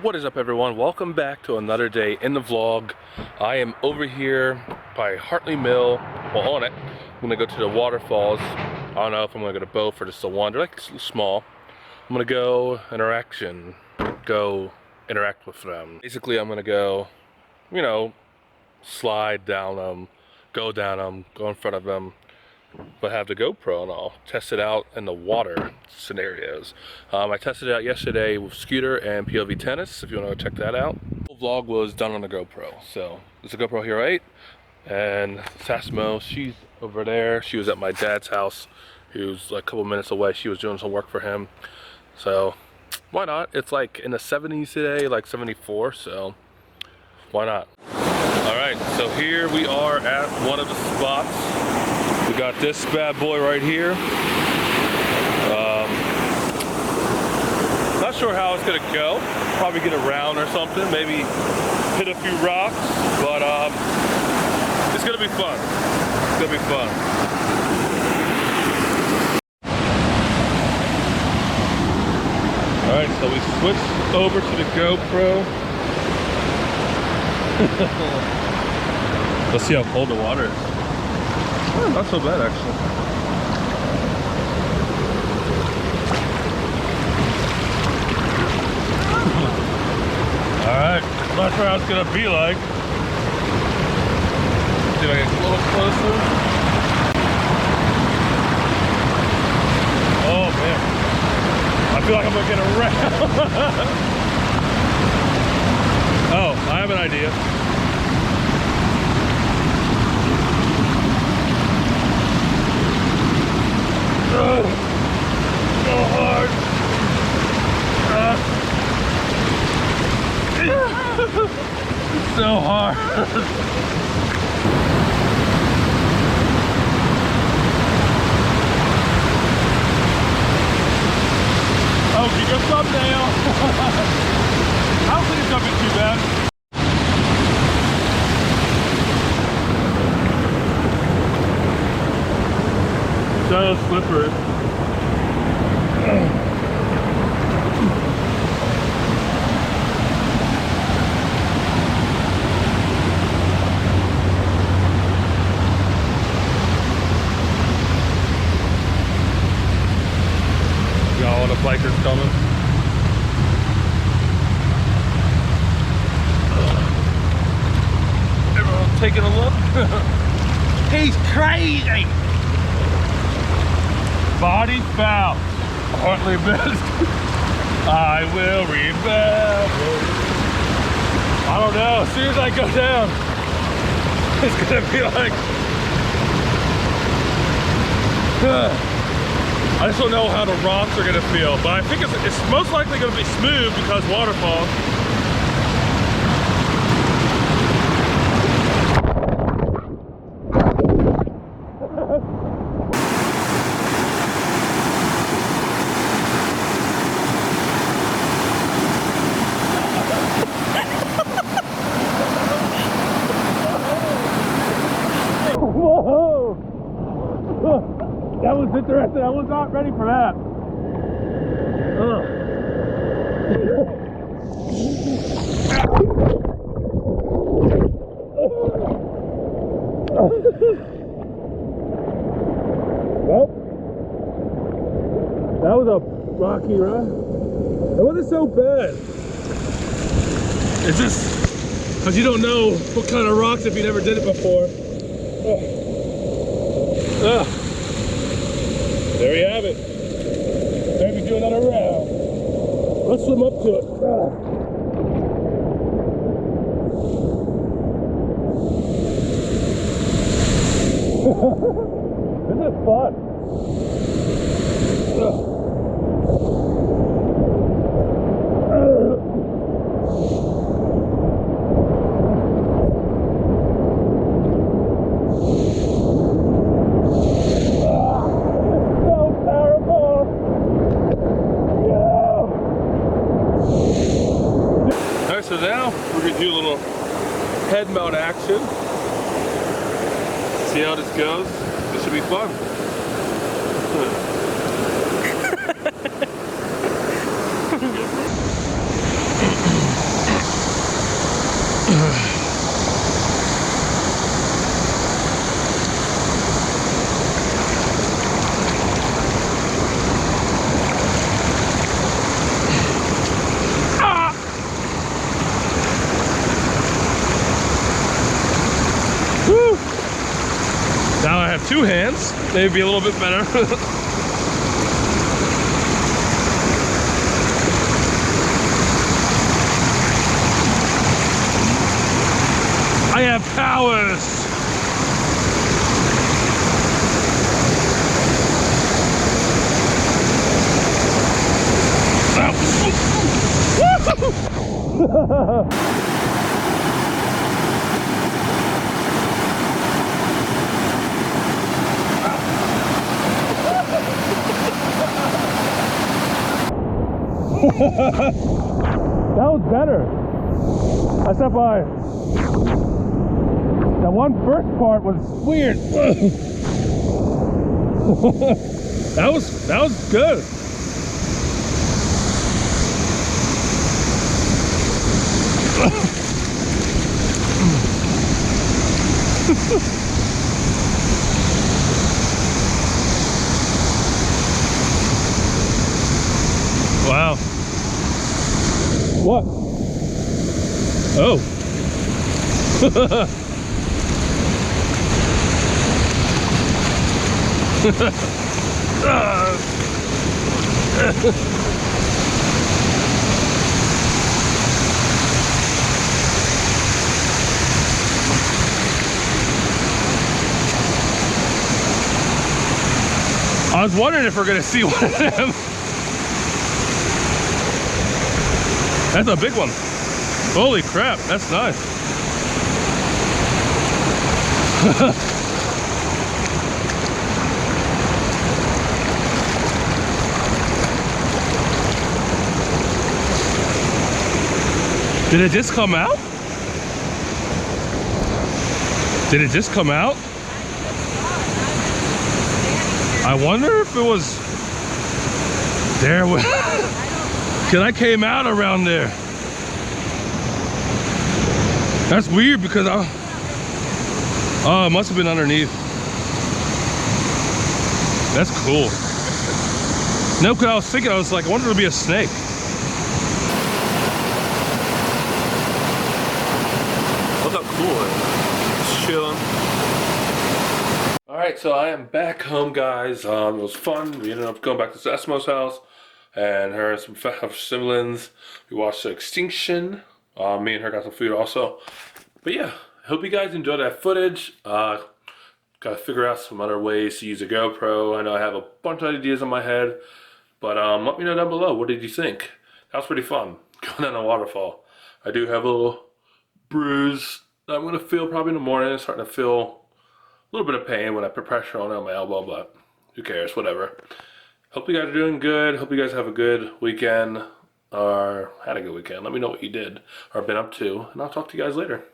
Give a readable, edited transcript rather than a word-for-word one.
What is up, everyone? Welcome back to another day in the vlog. I am over here by Hartley Mill. Well, on it. I'm gonna go to the waterfalls. I don't know if I'm gonna go to both or just the one. They're like small. I'm gonna go interact with them. Basically, I'm gonna go, slide down them, go down them, go in front of them, but have the GoPro and I'll test it out in the water scenarios. I tested it out yesterday with scooter and POV tennis, if you want to check that out. The whole vlog was done on the GoPro. So there's a GoPro here, right? And Sassmo, she's over there. She was at my dad's house, who's like a couple minutes away. She was doing some work for him. So why not? It's like in the 70s today, like 74, so why not? All right, so here we are at one of the spots. We got this bad boy right here. Not sure how it's gonna go. Probably get around or something. Maybe hit a few rocks. But it's gonna be fun. It's gonna be fun. All right, so we switched over to the GoPro. Let's see how cold the water is. Oh, not so bad, actually. Alright, not sure how it's gonna be like. See if I get a little closer. Oh man. I feel like I'm gonna get around. Oh, I have an idea. Oh, so hard. So hard. Oh, keep your thumbnail. I don't think it's gonna be too bad. So slippery. Got all the bikers coming. Everyone taking a look. He's crazy. Body foul. Hartley best. I will remember. I don't know. As soon as I go down, it's gonna be like. I just don't know how the rocks are gonna feel, but I think it's most likely gonna be smooth because waterfall. Whoa! That was interesting. I was not ready for that. Well, that was a rocky ride. It wasn't so bad. It's just because you don't know what kind of rocks if you never did it before. There you have it. Maybe do another round. Let's swim up to it. This is fun. So now we're gonna do a little head mount action. See how this goes. This should be fun. Now I have two hands, maybe a little bit better. I have powers. That was better. I stepped by. That first part was weird. that was good. Wow. What? Oh. I was wondering if we're gonna see one of them. That's a big one. Holy crap, that's nice. Did it just come out? Did it just come out? I wonder if it was there. Because I came out around there. That's weird because oh, it must have been underneath. That's cool. No, because I was thinking, I was like, I wonder if it'd be a snake. Look how cool it is. Just chilling. Alright, so I am back home, guys. It was fun. We ended up going back to Sesmo's house and her and some siblings. We watched The Extinction. Me and her got some food also. But yeah, I hope you guys enjoyed that footage. Gotta figure out some other ways to use a GoPro. I know I have a bunch of ideas in my head, but let me know down below. What did you think? That was pretty fun, going down a waterfall. I do have a little bruise that I'm gonna feel probably in the morning. It's starting to feel a little bit of pain when I put pressure on it on my elbow, but who cares, whatever. Hope you guys are doing good. Hope you guys have a good weekend, or had a good weekend. Let me know what you did or been up to, and I'll talk to you guys later.